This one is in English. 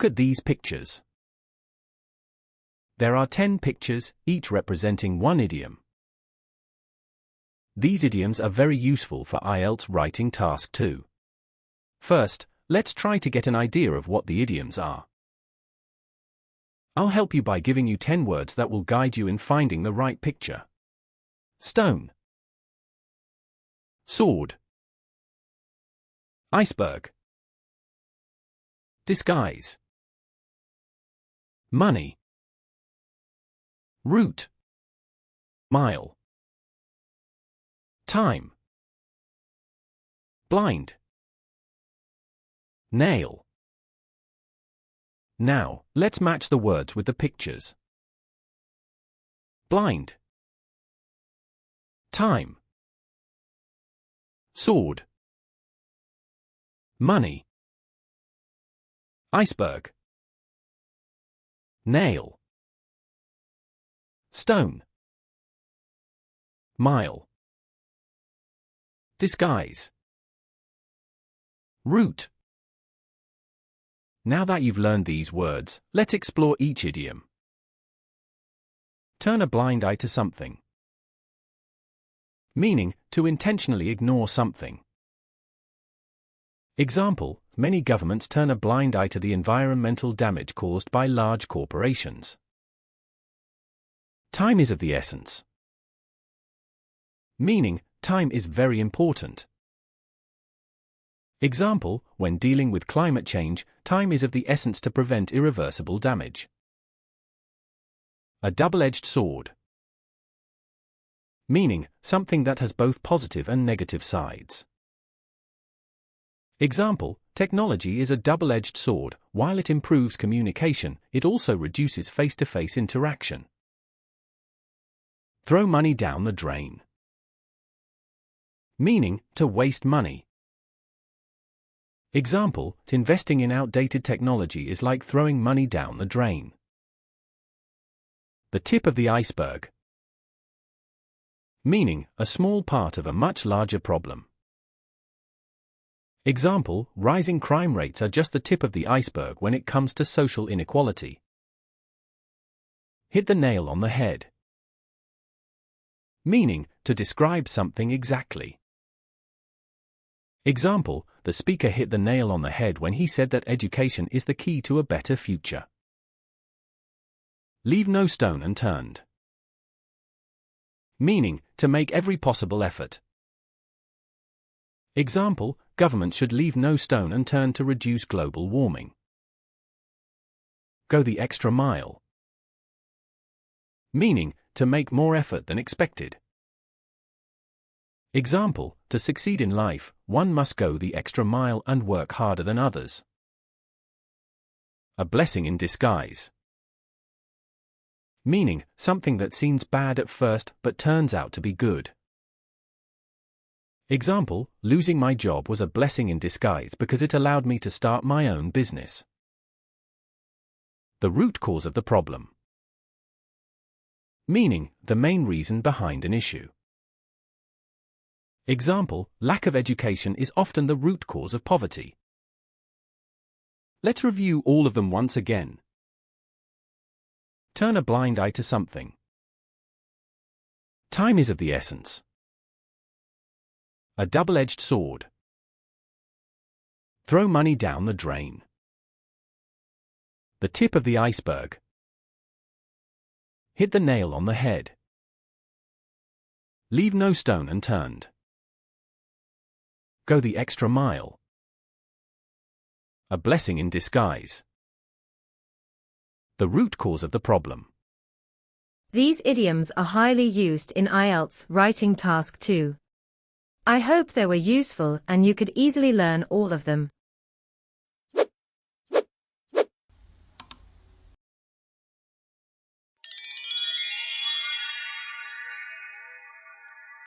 Look at these pictures. There are 10 pictures, each representing one idiom. These idioms are very useful for IELTS writing task 2. First, let's try to get an idea of what the idioms are. I'll help you by giving you 10 words that will guide you in finding the right picture. Stone, sword, iceberg, disguise, money, route, mile, time, blind, nail. Now, let's match the words with the pictures. Blind, time, sword, money, iceberg, nail, stone, mile, disguise, route. Now that you've learned these words, let's explore each idiom. Turn a blind eye to something. Meaning, to intentionally ignore something. Example, many governments turn a blind eye to the environmental damage caused by large corporations. Time is of the essence. Meaning, time is very important. Example, when dealing with climate change, time is of the essence to prevent irreversible damage. A double-edged sword. Meaning, something that has both positive and negative sides. Example, technology is a double-edged sword. While it improves communication, it also reduces face-to-face interaction. Throw money down the drain. Meaning, to waste money. Example, investing in outdated technology is like throwing money down the drain. The tip of the iceberg. Meaning, a small part of a much larger problem. Example, rising crime rates are just the tip of the iceberg when it comes to social inequality. Hit the nail on the head. Meaning, to describe something exactly. Example, the speaker hit the nail on the head when he said that education is the key to a better future. Leave no stone unturned. Meaning, to make every possible effort. Example, governments should leave no stone unturned to reduce global warming. Go the extra mile. Meaning, to make more effort than expected. Example, to succeed in life, one must go the extra mile and work harder than others. A blessing in disguise. Meaning, something that seems bad at first but turns out to be good. Example, losing my job was a blessing in disguise because it allowed me to start my own business. The root cause of the problem. Meaning, the main reason behind an issue. Example, lack of education is often the root cause of poverty. Let's review all of them once again. Turn a blind eye to something. Time is of the essence. A double-edged sword. Throw money down the drain. The tip of the iceberg. Hit the nail on the head. Leave no stone unturned. Go the extra mile. A blessing in disguise. The root cause of the problem. These idioms are highly used in IELTS writing task 2. I hope they were useful and you could easily learn all of them.